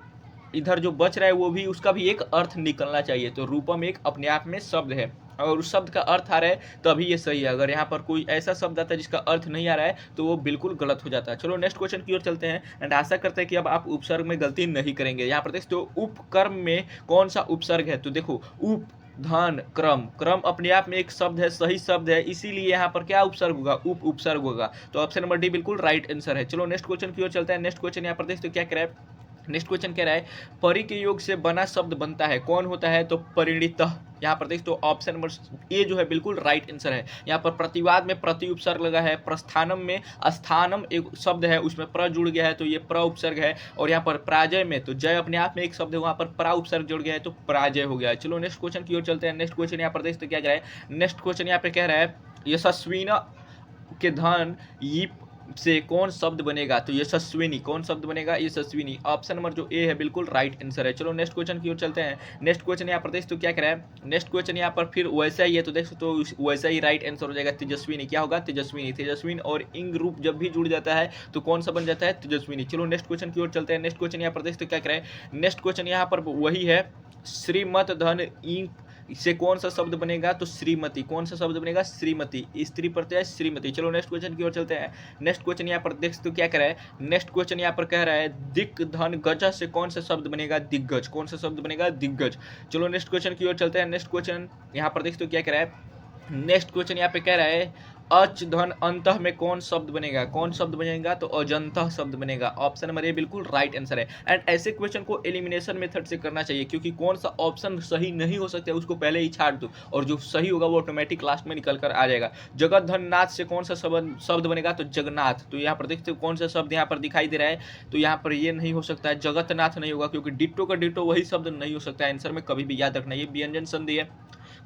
इधर जो बच रहा है वो भी उसका भी एक अर्थ निकलना चाहिए। तो रूपम एक अपने आप में शब्द है और उस शब्द का अर्थ आ रहा है तभी ये सही है। अगर यहाँ पर कोई ऐसा शब्द आता है जिसका अर्थ नहीं आ रहा है तो वो बिल्कुल गलत हो जाता है। चलो नेक्स्ट क्वेश्चन की ओर चलते हैं एंड आशा करते हैं कि अब आप उपसर्ग में गलती नहीं करेंगे। यहाँ पर देखते हो उपकर्म में कौन सा उपसर्ग है, तो देखो उप धन क्रम, क्रम अपने आप में एक शब्द है, सही शब्द है, इसीलिए यहाँ पर क्या उपसर्ग होगा, उप उपसर्ग होगा। तो ऑप्शन नंबर डी बिल्कुल राइट आंसर है। चलो नेक्स्ट क्वेश्चन की ओर चलते हैं। नेक्स्ट क्वेश्चन यहाँ पर देखते हो क्या कह रहा है, नेक्स्ट क्वेश्चन कह रहा है परि के योग से बना शब्द बनता है, कौन होता है, तो परिणितः। यहाँ पर देख तो ऑप्शन नंबर ए जो है बिल्कुल राइट आंसर है। यहाँ पर प्रतिवाद में प्रति उपसर्ग लगा है, प्रस्थानम में स्थानम एक शब्द है उसमें प्र जुड़ गया है तो ये प्र उपसर्ग है, और यहाँ पर पराजय में तो जय अपने आप में एक शब्द है वहाँ पर प्रा उपसर्ग जुड़ गया है तो पराजय हो गया। चलो नेक्स्ट क्वेश्चन की ओर चलते हैं। नेक्स्ट क्वेश्चन यहाँ पर देख तो क्या कह रहा है, नेक्स्ट क्वेश्चन यहाँ पे कह रहा है यशस्विना के धन ये से कौन शब्द बनेगा, तो यशस्विनी, कौन शब्द बनेगा, यशस्विनी। ऑप्शन नंबर जो ए है बिल्कुल राइट आंसर है। चलो नेक्स्ट क्वेश्चन की ओर चलते हैं। नेक्स्ट क्वेश्चन यहाँ पर देख तो क्या कह रहा है, नेक्स्ट क्वेश्चन यहाँ पर फिर वैसा ही है तो देख तो वैसा ही राइट आंसर हो जाएगा तेजस्विनी। क्या होगा, तेजस्विनी, तेजस्विनी और इंग रूप जब भी जुड़ जाता है तो कौन सा बन जाता है, तेजस्विनी। चलो नेक्स्ट क्वेश्चन की ओर चलते हैं। नेक्स्ट क्वेश्चन यहाँ पर देख तो क्या कह रहा है, नेक्स्ट क्वेश्चन यहाँ पर वही है श्रीमत धन इंक इससे कौन सा शब्द बनेगा, तो श्रीमती। कौन सा शब्द बनेगा, श्रीमती, स्त्री प्रत्यय श्रीमती। चलो नेक्स्ट क्वेश्चन की ओर चलते हैं। नेक्स्ट क्वेश्चन यहाँ पर देख तो क्या कह रहा है, नेक्स्ट क्वेश्चन यहाँ पर कह रहा है दिक धन गज से कौन सा शब्द बनेगा, दिग्गज। कौन सा शब्द बनेगा, दिग्गज। चलो नेक्स्ट क्वेश्चन की ओर चलते हैं। नेक्स्ट क्वेश्चन यहाँ पर देख तो क्या कह रहा है, नेक्स्ट क्वेश्चन यहाँ पे कह रहा है अच धन अंतः में कौन शब्द बनेगा, कौन शब्द बनेगा, तो अजंतः शब्द बनेगा। ऑप्शन नंबर ए बिल्कुल राइट आंसर है। एंड ऐसे क्वेश्चन को एलिमिनेशन मेथड से करना चाहिए, क्योंकि कौन सा ऑप्शन सही नहीं हो सकता है उसको पहले ही छाट दो, और जो सही होगा वो ऑटोमेटिक लास्ट में निकल कर आ जाएगा। जगत धन नाथ से कौन सा शब्द बनेगा, तो जगन्नाथ। तो यहाँ पर देखते हो कौन सा शब्द यहाँ पर दिखाई दे रहा है, तो यहाँ पर ये नहीं हो सकता है, जगतनाथ नहीं होगा, क्योंकि डिट्टो का डिट्टो वही शब्द नहीं हो सकता है आंसर में, कभी भी याद रखना। ये व्यंजन संधि है,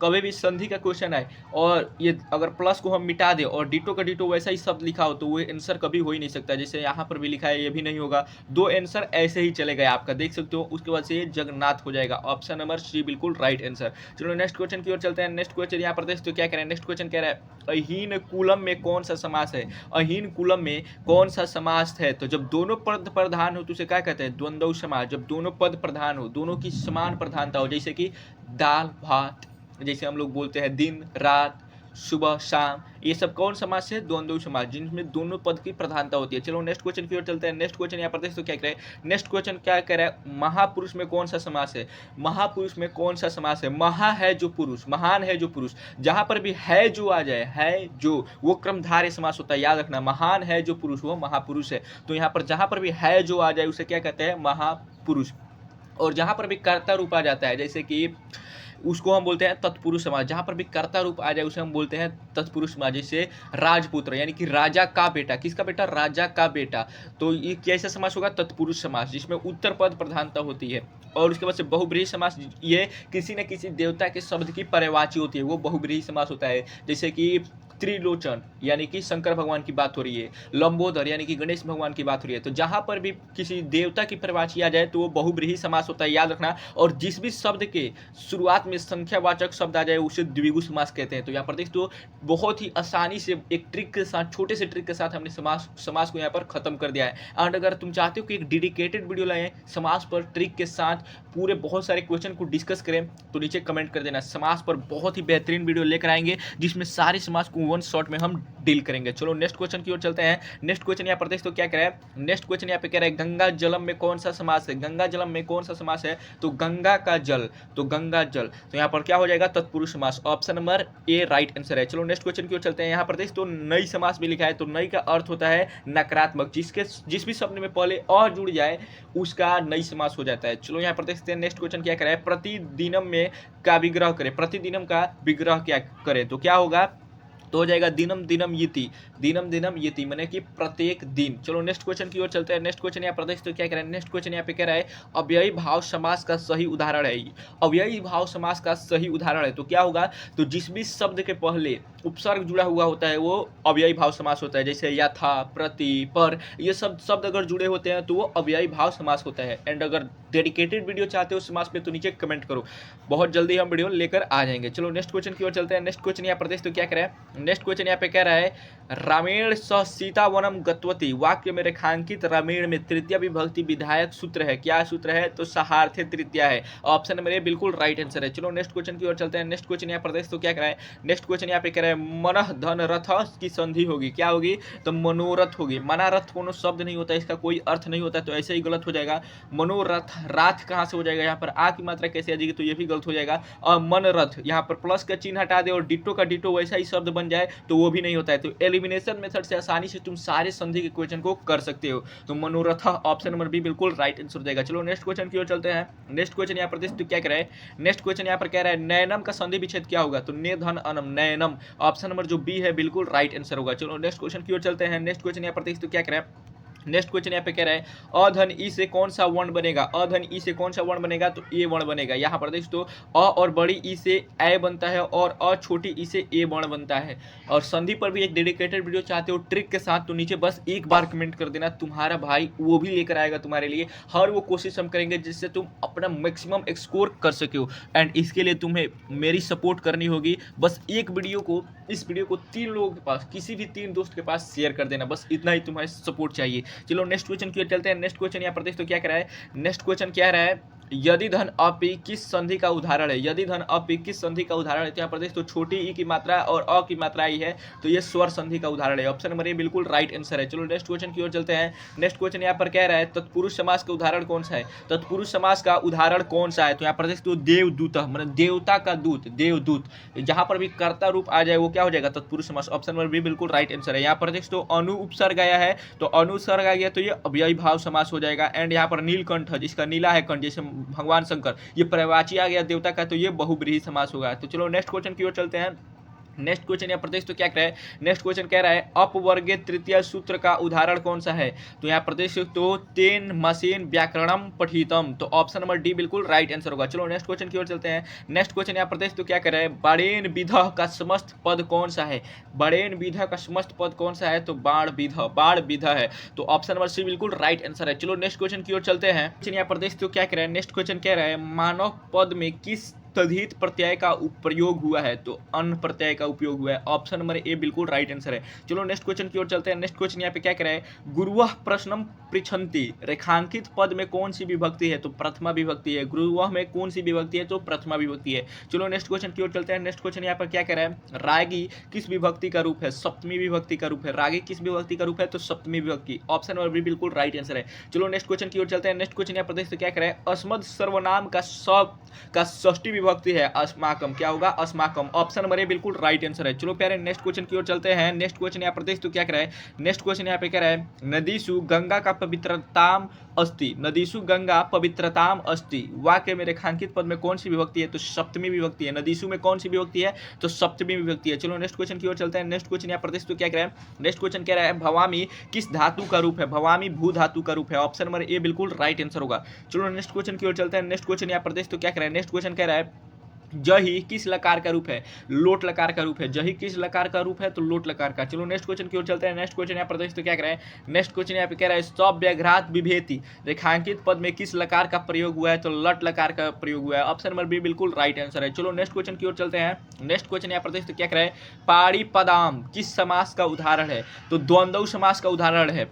कभी भी संधि का क्वेश्चन आए और ये अगर प्लस को हम मिटा दें और डिटो का डिटो वैसा ही शब्द लिखा हो तो वो आंसर कभी हो ही नहीं सकता। जैसे यहाँ पर भी लिखा है, ये भी नहीं होगा। दो आंसर ऐसे ही चले गए आपका, देख सकते हो। उसके बाद से ये जगन्नाथ हो जाएगा। ऑप्शन नंबर सी बिल्कुल राइट आंसर। चलो नेक्स्ट क्वेश्चन की ओर चलते हैं। नेक्स्ट क्वेश्चन यहाँ पर देखते हो क्या कह रहे हैं, नेक्स्ट क्वेश्चन कह रहा है अहीन कुलम में कौन सा समास है, अहीन कुलम में कौन सा समास है। तो जब दोनों पद प्रधान हो तो उसे क्या कहते हैं, द्वंद्व समास। जब दोनों पद प्रधान हो, दोनों की समान प्रधानता हो, जैसे कि दाल भात, जैसे हम लोग बोलते हैं दिन रात, सुबह शाम, ये सब कौन समास है, द्वंद्व समास, जिनमें दोनों पद की प्रधानता होती है। चलो नेक्स्ट क्वेश्चन की ओर चलते हैं। नेक्स्ट क्वेश्चन यहाँ पर देखो क्या कह रहा है, नेक्स्ट क्वेश्चन क्या कह रहा है, महापुरुष में कौन सा समास है, महापुरुष में कौन सा समास है। महा है जो पुरुष, महान है जो पुरुष, जहां पर भी है जो आ जाए, है जो, वो क्रमधारय समास होता है, याद रखना। महान है जो पुरुष, वो महापुरुष है। तो यहाँ पर जहां पर भी है जो आ जाए उसे क्या कहते हैं, महापुरुष। और जहां पर भी कर्ता रूप आ जाता है, जैसे कि उसको हम बोलते हैं तत्पुरुष समास। जहां पर भी कर्ता रूप आ जाए उसे हम बोलते हैं तत्पुरुष समास। जैसे राजपुत्र यानी कि राजा का बेटा, किसका बेटा, राजा का बेटा, तो ये कैसा समास होगा, तत्पुरुष समास, जिसमें उत्तर पद प्रधानता होती है। और उसके बाद से बहुब्रीहि समास, ये किसी न किसी देवता के शब्द की पर्यायवाची होती है, वो बहुब्रीहि समास होता है। जैसे कि त्रिलोचन यानी कि शंकर भगवान की बात हो रही है, लंबोदर यानी कि गणेश भगवान की बात हो रही है, तो जहां पर भी किसी देवता की पर्यायवाची आ जाए तो वो बहुब्रीहि समास होता है, याद रखना। और जिस भी शब्द के शुरुआत में संख्यावाचक शब्द आ जाए उसे द्विगु समास कहते हैं। तो यहाँ पर देख तो बहुत ही आसानी से एक ट्रिक के साथ, छोटे से ट्रिक के साथ हमने समास को यहाँ पर खत्म कर दिया है। एंड अगर तुम चाहते हो कि एक डेडिकेटेड वीडियो लाएं समास पर ट्रिक के साथ, पूरे बहुत सारे क्वेश्चन को डिस्कस करें, तो नीचे कमेंट कर देना। समास पर बहुत ही बेहतरीन वीडियो लेकर आएंगे जिसमें सारे समास को वन शॉट में हम डील करेंगे। चलो नेक्स्ट क्वेश्चन की ओर चलते हैं। नेक्स्ट क्वेश्चन यहाँ पर देख तो क्या कह रहा है, नेक्स्ट क्वेश्चन यहाँ पे कह रहा है गंगा जलम में कौन सा समास है, गंगा जलम में कौन सा समास है, तो गंगा का जल, तो गंगा जल। तो यहाँ पर क्या हो जाएगा, तत्पुरुष समास। Option number A right answer है। चलो नेक्स्ट क्वेश्चन की ओर चलते हैं। यहाँ पर देख तो नई समास भी लिखा है, तो नई का अर्थ होता है नकारात्मक, जिस भी शब्द में पहले अ जुड़ जाए उसका नई समास हो जाता है। चलो यहाँ पर देखते हैं नेक्स्ट क्वेश्चन क्या कह रहा है, प्रतिदिनम में का विग्रह करे, प्रतिदिनम का विग्रह क्या करे, तो क्या होगा, तो हो जाएगा दिनम दिनम यति, दिनम दिनम यति माने कि प्रत्येक दिन। चलो नेक्स्ट क्वेश्चन की ओर चलते हैं। नेक्स्ट क्वेश्चन यहाँ पर देखते हो क्या कह रहा है, नेक्स्ट क्वेश्चन यहाँ पे कह रहा है अव्ययी भाव समास का सही उदाहरण है। अव्ययी भाव समास का सही उदाहरण है, तो क्या होगा, तो जिस भी शब्द के पहले उपसर्ग जुड़ा हुआ होता है वो अव्ययी भाव समास होता है। जैसे यथा, प्रति, पर, ये सब शब्द अगर जुड़े होते हैं तो वो अव्ययी भाव समास होता है। एंड अगर डेडिकेटेड वीडियो चाहते हो समास पे तो नीचे कमेंट करो, बहुत जल्दी हम वीडियो लेकर आ जाएंगे। चलो नेक्स्ट क्वेश्चन की ओर चलते हैं। नेक्स्ट क्वेश्चन यहाँ पर देखते हो क्या कह रहा है, नेक्स्ट क्वेश्चन यहाँ पे कह रहा है रामेण स सीता वनम गतवती, वाक्य में रेखांकित रामेण में तृतीय विभक्ति विधायक सूत्र है, क्या सूत्र है, तो सहार्थे तृतीया है। ऑप्शन नंबर ए बिल्कुल राइट आंसर है। चलो नेक्स्ट क्वेश्चन की ओर चलते हैं। नेक्स्ट क्वेश्चन यहाँ पर देखते हो क्या कह रहा है, नेक्स्ट क्वेश्चन यहाँ पे कह रहा है मनः धन रथ की संधि होगी, क्या होगी, तो मनोरथ होगी। मनारथ कोनो शब्द नहीं होता, इसका कोई अर्थ नहीं होता, तो ऐसे ही गलत हो जाएगा। मनोरथ, रात कहाँ से हो जाएगा, यहाँ पर आ की मात्रा कैसे आ जाएगी, तो ये भी गलत हो जाएगा। और मन रथ, यहाँ पर प्लस का चिन्ह हटा दे और डिट्टो का डिट्टो वैसा ही शब्द बन जाए तो वो भी नहीं होता है। तो एलिमिनेशन मेथड से आसानी से तुम सारे संधि के क्वेश्चन को कर सकते हो। तो मनोरथ ऑप्शन नंबर बी बिल्कुल राइट आंसर हो जाएगा। चलो नेक्स्ट क्वेश्चन की ओर चलते हैं। नेक्स्ट क्वेश्चन यहाँ पर देखते क्या कह रहा है, नेक्स्ट क्वेश्चन यहाँ पर कह रहा है नयनम का संधि विच्छेद क्या होगा, तो ने धन अनम, नयनम। ऑप्शन नंबर जो बी है बिल्कुल राइट आंसर होगा। चलो नेक्स्ट क्वेश्चन की ओर चलते हैं। नेक्स्ट क्वेश्चन यहाँ पर देखते क्या कह रहा है, नेक्स्ट क्वेश्चन यहाँ पे कह रहा है अधन ई से कौन सा वर्ण बनेगा, अधन ई से कौन सा वर्ण बनेगा, तो ए वर्ण बनेगा। यहाँ पर देख तो अ और बड़ी ई से ए बनता है और अ छोटी ई से ए वर्ण बनता है। और संधि पर भी एक डेडिकेटेड वीडियो चाहते हो ट्रिक के साथ, तो नीचे बस एक बार कमेंट कर देना, तुम्हारा भाई वो भी लेकर आएगा तुम्हारे लिए। हर वो कोशिश हम करेंगे जिससे तुम अपना मैक्सिमम स्कोर कर सके हो। एंड इसके लिए तुम्हें मेरी सपोर्ट करनी होगी। बस एक वीडियो को, इस वीडियो को 3 लोगों के पास, किसी भी 3 दोस्त के पास शेयर कर देना, बस इतना ही तुम्हारी सपोर्ट चाहिए। चलो नेक्स्ट क्वेश्चन की ओर चलते हैं। नेक्स्ट क्वेश्चन यहाँ पर देखते हो क्या कह रहा है, नेक्स्ट क्वेश्चन क्या रहा है, यदि धन अपि किस संधि का उदाहरण है? यदि धन अपि किस संधि का उदाहरण है? तो यहाँ पर देख तो छोटी ई की मात्रा और अ की मात्रा ई है, तो ये स्वर संधि का उदाहरण है। ऑप्शन नंबर ए बिल्कुल राइट आंसर है। चलो नेक्स्ट क्वेश्चन की ओर चलते हैं। नेक्स्ट क्वेश्चन यहाँ पर कह रहा है तत्पुरुष समास का उदाहरण कौन सा है? तत्पुरुष समास का उदाहरण कौन सा है? तो यहाँ पर देख तो देवदूत, मतलब देवता का दूत, देवदूत। जहां पर भी कर्ता रूप आ जाए वो क्या हो जाएगा? तत्पुरुष समास। ऑप्शन नंबर बी बिल्कुल राइट आंसर है। यहाँ पर देख तो अनु उपसर्ग आया है, तो अनुसर्ग आ गया तो ये अव्ययी भाव समास हो जाएगा। एंड यहाँ पर नीलकंठ, जिसका नीला है कंठ, जैसे भगवान शंकर, ये पर्यायवाची आ गया देवता का, तो ये बहुब्रीहि समास होगा। तो चलो नेक्स्ट क्वेश्चन की ओर चलते हैं। नेक्स्ट क्वेश्चन यहाँ प्रदेश तो क्या कह रहा है? नेक्स्ट क्वेश्चन कह रहा है अपवर्गे तृतीय सूत्र का उदाहरण कौन सा है? तो यहाँ प्रदेश तो तेन मशीन व्याकरणम पठितम, तो ऑप्शन नंबर डी बिल्कुल राइट आंसर होगा। चलो नेक्स्ट क्वेश्चन की ओर चलते हैं। नेक्स्ट क्वेश्चन यहाँ प्रदेश तो क्या कह रहा है? बाणेन विधः का समस्त पद कौन सा है? बाणेन विधः का समस्त पद कौन सा है? तो बाण विधः, बाण विधः है, तो ऑप्शन नंबर सी बिल्कुल राइट आंसर है। चलो नेक्स्ट क्वेश्चन की ओर चलते हैं। यहाँ प्रदेश तो क्या कह रहा है? नेक्स्ट क्वेश्चन कह रहा है मानव पद में किस तद्धित प्रत्यय का प्रयोग हुआ है? तो अन प्रत्यय का उपयोग हुआ है। ऑप्शन नंबर ए बिल्कुल राइट आंसर है। चलो नेक्स्ट क्वेश्चन की ओर चलते हैं। नेक्स्ट क्वेश्चन यहाँ पे क्या कह रहा है? गुरुवः प्रश्नम पृच्छन्ति, रेखांकित पद में कौन सी विभक्ति है? तो प्रथमा विभक्ति है। गुरुवः में कौन सी विभक्ति है? तो प्रथमा विभक्ति है। चलो नेक्स्ट क्वेश्चन की ओर चलते हैं। नेक्स्ट क्वेश्चन यहाँ पर क्या कह रहा है? रागी किस विभक्ति का रूप है? सप्तमी विभक्ति का रूप है। रागी किस विभक्ति का रूप है? तो सप्तमी विभक्ति। ऑप्शन नंबर बी बिल्कुल राइट आंसर है। चलो नेक्स्ट क्वेश्चन की ओर चलते हैं। नेक्स्ट क्वेश्चन यहाँ प्रदेश से क्या कह रहा है? अस्मद सर्वनाम का सब का षष्ठी विभक्ति है अस्माकम, क्या होगा? अस्माकम। ऑप्शन नंबर ए बिल्कुल राइट आंसर है। चलो प्यारे नेक्स्ट क्वेश्चन की ओर चलते हैं। नेक्स्ट क्वेश्चन यहाँ प्रदेश तो क्या कह रहा है? नेक्स्ट क्वेश्चन यहाँ पे कह रहा है नदीसु गंगा का पवित्रताम अस्ति, नदीसु गंगा पवित्रताम अस्ति, वाक्य में रेखांकित पद में कौन सी विभक्ति है? तो सप्तमी विभक्ति है। नदीसु में कौन सी विभक्ति है? तो सप्तमी विभक्ति है। चलो नेक्स्ट क्वेश्चन की ओर चलते हैं। नेक्स्ट क्वेश्चन यहाँ प्रदेश तो क्या कह रहा है? नेक्स्ट क्वेश्चन कह रहा है भवामी किस धातु का रूप है? भवामी भू धातु का रूप है। ऑप्शन नंबर ए बिल्कुल राइट आंसर होगा। चलो नेक्स्ट क्वेश्चन की ओर चलते हैं। नेक्स्ट क्वेश्चन यहाँ प्रदेश तो क्या कह रहा है? नेक्स्ट क्वेश्चन कह रहा है जही किस लकार का रूप है? लोट लकार का रूप है। जही किस लकार का रूप है? तो लोट लकार का। चलो नेक्स्ट क्वेश्चन की ओर चलते हैं। नेक्स्ट क्वेश्चन यहाँ प्रदेश तो क्या कह रहा है? नेक्स्ट क्वेश्चन यहाँ पे कह रहा है सव्यघ्रात विभेति, रेखांकित पद में किस लकार का प्रयोग हुआ है? तो लट लकार का प्रयोग हुआ है। ऑप्शन नंबर बी बिल्कुल राइट आंसर है। चलो नेक्स्ट क्वेश्चन की ओर चलते हैं। नेक्स्ट क्वेश्चन यहाँ प्रदेश तो क्या कह रहा है? पाणिपदाम किस समास का उदाहरण है? तो द्वंद्व समास का उदाहरण है।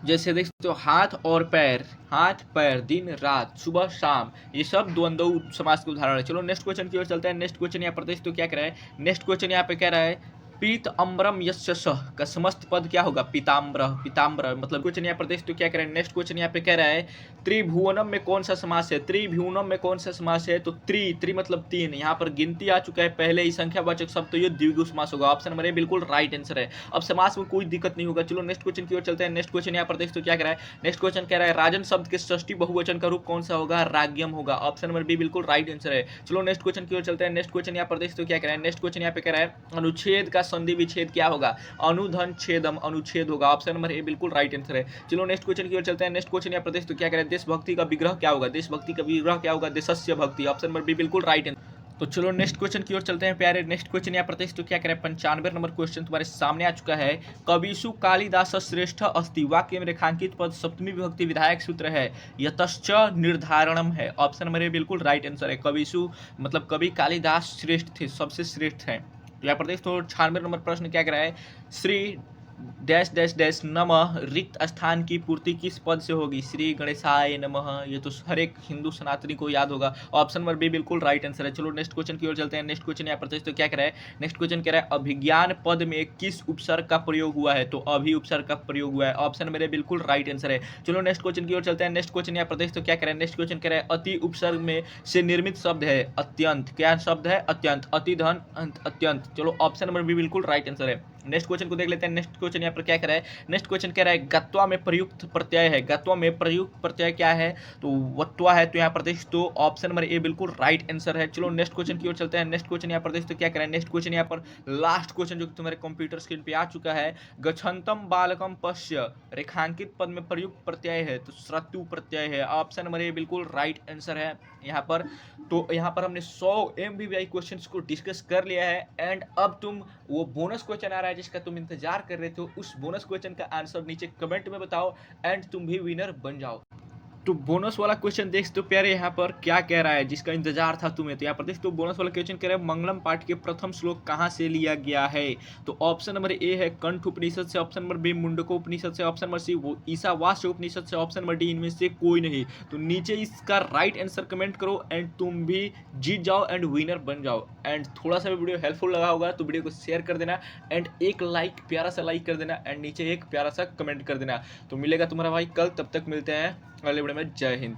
जैसे देख सकते हो हाथ और पैर, हाथ पैर, दिन रात, सुबह शाम, ये सब द्वंद्व समास के उदाहरण है। चलो नेक्स्ट क्वेश्चन की ओर चलते हैं। नेक्स्ट क्वेश्चन यहाँ प्रदेश तो क्या कह रहा है? नेक्स्ट क्वेश्चन यहाँ पे कह रहा है पीत अम्बरम यस्य सह का समस्त पद क्या होगा? पीताम्बर, पीताम्बर। मतलब क्वेश्चन यहाँ प्रदेश तो क्या कह रहा है? नेक्स्ट क्वेश्चन यहाँ पे कह रहा है त्रिभुवनम में कौन सा समास है? त्रिभुवनम में कौन सा समास है? तो त्रि मतलब तीन, यहाँ पर गिनती आ चुका है पहले ही संख्यावाचक शब्द, तो ये द्विगु समास होगा। ऑप्शन नंबर ए बिल्कुल राइट आंसर है। अब समास में कोई दिक्कत नहीं होगा। चलो नेक्स्ट क्वेश्चन की ओर चलते हैं। नेक्स्ट क्वेश्चन यहाँ प्रदेश तो क्या कह रहा है? नेक्स्ट क्वेश्चन कह रहा है राजन शब्द के षष्ठी बहुवचन का रूप कौन सा होगा? राज्ञम होगा। ऑप्शन नंबर बी बिल्कुल राइट आंसर है। चलो नेक्स्ट क्वेश्चन की ओर चलते हैं। नेक्स्ट क्वेश्चन यहाँ प्रदेश तो क्या कह रहा है? नेक्स्ट क्वेश्चन यहाँ पे कह रहा है अनुच्छेद का संधि विच्छेद क्या होगा? अनुधन छेदम, अनुच्छेद होगा। ऑप्शन नंबर ए बिल्कुल राइट आंसर है। चलो नेक्स्ट क्वेश्चन की ओर चलते हैं। नेक्स्ट क्वेश्चन यहाँ प्रदेश तो क्या कह रहा है? देशभक्ति का विग्रह क्या होगा? देशभक्ति का विग्रह क्या होगा? देशस्य भक्ति। ऑप्शन नंबर बी बिल्कुल राइट आंसर। तो चलो नेक्स्ट क्वेश्चन की ओर चलते हैं प्यारे। नेक्स्ट क्वेश्चन यहाँ प्रदेश तो क्या कह रहा है? 95 नंबर क्वेश्चन तुम्हारे सामने आ चुका है। कविषु कालिदास श्रेष्ठ अस्ति, वाक्य में रेखांकित पद सप्तमी विभक्ति विधायक सूत्र है, यतश्च निर्धारणम है। ऑप्शन नंबर ए बिल्कुल राइट आंसर है। कविषु मतलब कवि कालिदास श्रेष्ठ थे, सबसे श्रेष्ठ है। तो यहाँ प्रदेश तो 96 नंबर प्रश्न क्या कह रहा है? श्री डैश डैश डैश नमः रिक्त स्थान की पूर्ति किस पद से होगी? श्री गणेशाय नमः। ये तो हर एक हिंदू सनातनी को याद होगा। ऑप्शन नंबर बी बिल्कुल राइट आंसर है। चलो नेक्स्ट क्वेश्चन की ओर चलते हैं। नेक्स्ट क्वेश्चन यहाँ प्रदेश तो क्या कह रहा है? नेक्स्ट क्वेश्चन कह रहा है अभिज्ञान पद में किस उपसर्ग का प्रयोग हुआ है? तो अभि उपसर्ग का प्रयोग हुआ है। ऑप्शन नंबर ए बिल्कुल राइट आंसर है। चलो नेक्स्ट क्वेश्चन की ओर चलते हैं। नेक्स्ट क्वेश्चन यहाँ प्रदेश तो क्या कह रहा है? नेक्स्ट क्वेश्चन कह रहा है अति उपसर्ग में से निर्मित शब्द है अत्यंत, क्या शब्द है? अत्यंत, अति धन अत्यंत। चलो ऑप्शन नंबर बी बिल्कुल राइट आंसर है। नेक्स्ट क्वेश्चन को देख लेते हैं। नेक्स्ट क्वेश्चन यहाँ पर क्या कह रहा है? नेक्स्ट क्वेश्चन कह रहा है गत्वा में प्रयुक्त प्रत्यय है। गत्वा में प्रयुक्त प्रत्यय क्या है? तो वत्वा है। तो यहाँ प्रदेश तो ऑप्शन नंबर ए बिल्कुल राइट आंसर है। चलो नेक्स्ट क्वेश्चन की ओर चलते हैं। नेक्स्ट क्वेश्चन यहाँ प्रदेश तो क्या कह रहा है? नेक्स्ट क्वेश्चन यहाँ पर लास्ट क्वेश्चन जो तुम्हारे कंप्यूटर स्क्रीन पे आ चुका है, गच्छन्तम बालकम पश्य, रेखांकित पद में प्रयुक्त प्रत्यय है तो श्रतु प्रत्यय है। ऑप्शन नंबर ए बिल्कुल राइट आंसर है यहाँ पर। तो यहाँ पर हमने 100 MBBI क्वेश्चंस को डिस्कस कर लिया है। एंड अब तुम वो बोनस क्वेश्चन आ रहा है जिसका तुम इंतजार कर रहे थे, उस बोनस क्वेश्चन का आंसर नीचे कमेंट में बताओ एंड तुम भी विनर बन जाओ। तो बोनस वाला क्वेश्चन देख तो प्यारे यहाँ पर क्या कह रहा है, जिसका इंतजार था तुम्हें। तो यहाँ पर देख तो बोनस वाला क्वेश्चन कह रहा है मंगलम पाठ के प्रथम श्लोक कहाँ से लिया गया है। तो ऑप्शन नंबर ए है कंठ उपनिषद से, ऑप्शन नंबर बी मुंडको उपनिषद से, ऑप्शन नंबर सी ईशावास्य उपनिषद से, ऑप्शन नंबर डी इनमें से कोई नहीं। तो नीचे इसका राइट आंसर कमेंट करो एंड तुम भी जीत जाओ एंड विनर बन जाओ। एंड थोड़ा सा भी वीडियो हेल्पफुल लगा होगा तो वीडियो को शेयर कर देना एंड एक लाइक, प्यारा सा लाइक कर देना एंड नीचे एक प्यारा सा कमेंट कर देना। तो मिलेगा तुम्हारा भाई कल, तब तक मिलते हैं अगले वीडियो में। जय हिंद।